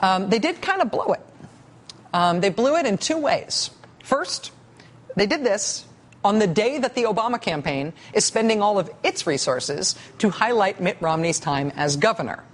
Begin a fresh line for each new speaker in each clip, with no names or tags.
They did kind of blow it. They blew it in two ways. First, they did this on the day that the Obama campaign is spending all of its resources to highlight Mitt Romney's time as governor.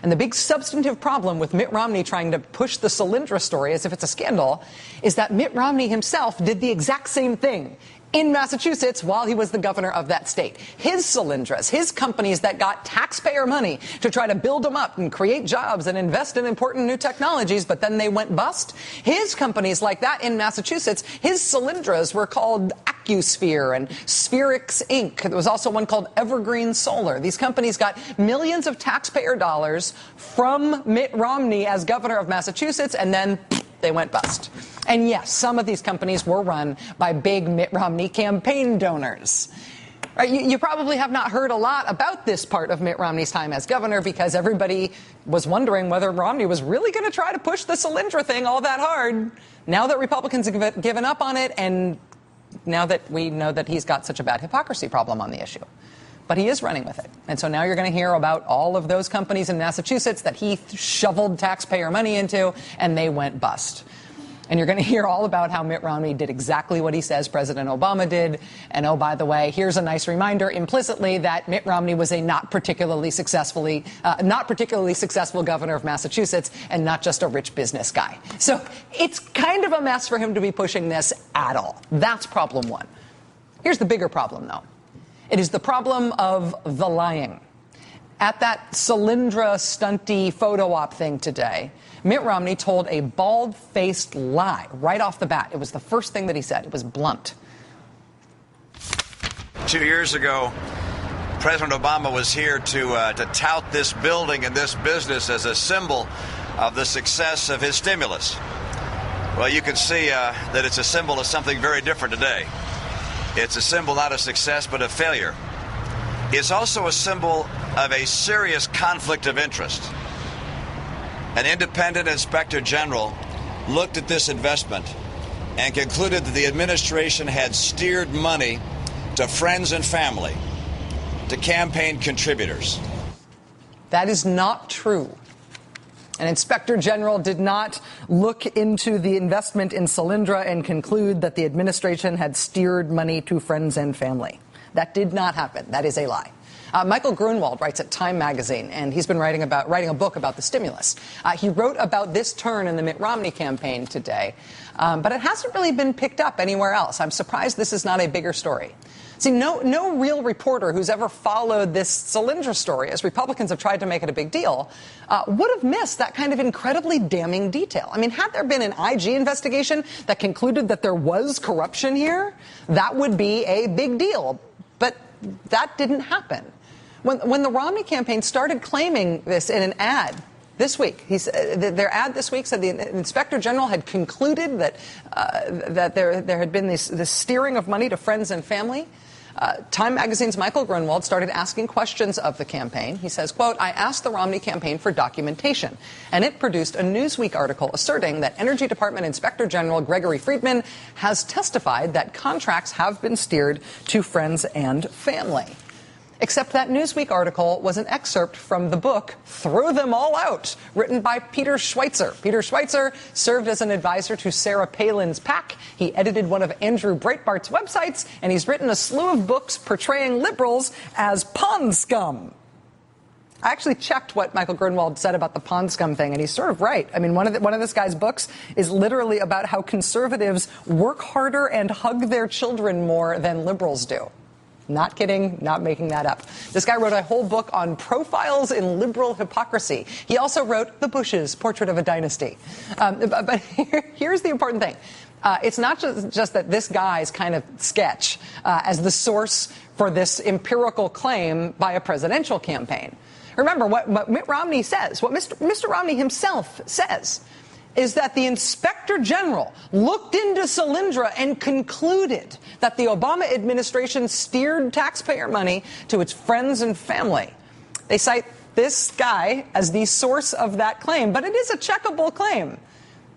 And the big substantive problem with Mitt Romney trying to push the Solyndra story as if it's a scandal is that Mitt Romney himself did the exact same thing in Massachusetts while he was the governor of that state. His Solyndras, his companies that got taxpayer money to try to build them up and create jobs and invest in important new technologies, but then they went bust. His companies like that in Massachusetts, his Solyndras were called AccuSphere and Spherix Inc. There was also one called Evergreen Solar. These companies got millions of taxpayer dollars from Mitt Romney as governor of Massachusetts, and then they went bust. And yes, some of these companies were run by big Mitt Romney campaign donors. Right, you probably have not heard a lot about this part of Mitt Romney's time as governor because everybody was wondering whether Romney was really going to try to push the Solyndra thing all that hard. Now that Republicans have given up on it, and now that we know that he's got such a bad hypocrisy problem on the issue. But he is running with it. And so now you're going to hear about all of those companies in Massachusetts that he shoveled taxpayer money into, and they went bust. And you're going to hear all about how Mitt Romney did exactly what he says President Obama did. And oh, by the way, here's a nice reminder implicitly that Mitt Romney was a not particularly successful governor of Massachusetts and not just a rich business guy. So it's kind of a mess for him to be pushing this at all. That's problem one. Here's the bigger problem, though. It is the problem of the lying. At that Solyndra stunty photo op thing today, Mitt Romney told a bald-faced lie right off the bat. It was the first thing that he said. It was blunt.
2 years ago, President Obama was here to tout this building and this business as a symbol of the success of his stimulus. Well, you can see that it's a symbol of something very different today. It's a symbol not of success, but of failure. It's also a symbol of a serious conflict of interest. An independent inspector general looked at this investment and concluded that the administration had steered money to friends and family, to campaign contributors.
That is not true. An inspector general did not look into the investment in Solyndra and conclude that the administration had steered money to friends and family. That did not happen. That is a lie. Michael Grunwald writes at Time magazine, and he's been writing a book about the stimulus. He wrote about this turn in the Mitt Romney campaign today, but it hasn't really been picked up anywhere else. I'm surprised this is not a bigger story. See, no real reporter who's ever followed this Solyndra story, as Republicans have tried to make it a big deal, would have missed that kind of incredibly damning detail. I mean, had there been an IG investigation that concluded that there was corruption here, that would be a big deal. But that didn't happen. When the Romney campaign started claiming this in an ad this week, their ad this week said the inspector general had concluded that there had been this steering of money to friends and family. Time magazine's Michael Grunwald started asking questions of the campaign. He says, quote, "I asked the Romney campaign for documentation, and it produced a Newsweek article asserting that Energy Department Inspector General Gregory Friedman has testified that contracts have been steered to friends and family." Except that Newsweek article was an excerpt from the book Throw Them All Out, written by Peter Schweitzer. Peter Schweitzer served as an advisor to Sarah Palin's PAC. He edited one of Andrew Breitbart's websites, and he's written a slew of books portraying liberals as pond scum. I actually checked what Michael Grunwald said about the pond scum thing, and he's sort of right. I mean, one of this guy's books is literally about how conservatives work harder and hug their children more than liberals do. Not kidding, not making that up. This guy wrote a whole book on profiles in liberal hypocrisy. He also wrote The Bushes, Portrait of a Dynasty. But here's the important thing. It's not just that this guy's kind of sketch as the source for this empirical claim by a presidential campaign. Remember, what Mitt Romney says, what Mr. Romney himself says, is that the inspector general looked into Solyndra and concluded that the Obama administration steered taxpayer money to its friends and family. They cite this guy as the source of that claim, but it is a checkable claim.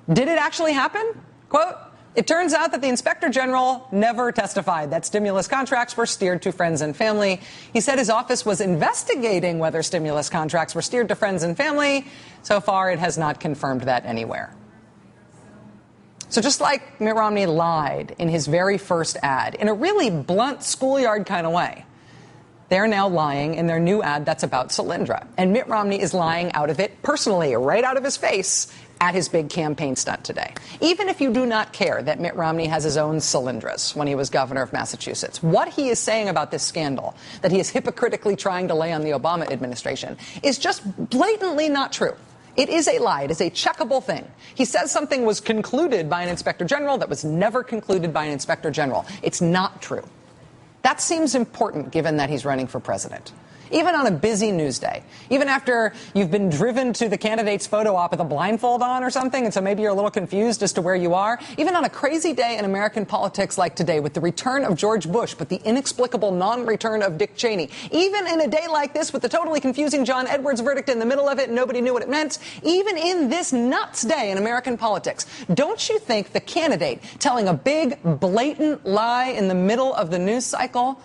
Did it actually happen? Quote, It turns out that the Inspector General never testified that stimulus contracts were steered to friends and family. He said his office was investigating whether stimulus contracts were steered to friends and family. So far, it has not confirmed that anywhere. So just like Mitt Romney lied in his very first ad, in a really blunt schoolyard kind of way, they're now lying in their new ad that's about Solyndra. And Mitt Romney is lying out of it personally, right out of his face, at his big campaign stunt today. Even if you do not care that Mitt Romney has his own Solyndras when he was governor of Massachusetts, what he is saying about this scandal that he is hypocritically trying to lay on the Obama administration is just blatantly not true. It is a lie. It is a checkable thing. He says something was concluded by an inspector general that was never concluded by an inspector general. It's not true. That seems important given that he's running for president. Even on a busy news day, even after you've been driven to the candidate's photo op with a blindfold on or something, and so maybe you're a little confused as to where you are, even on a crazy day in American politics like today with the return of George Bush but the inexplicable non-return of Dick Cheney, even in a day like this with the totally confusing John Edwards verdict in the middle of it and nobody knew what it meant, even in this nuts day in American politics, don't you think the candidate telling a big, blatant lie in the middle of the news cycle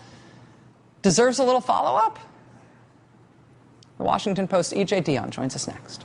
deserves a little follow-up? The Washington Post's E.J. Dionne joins us next.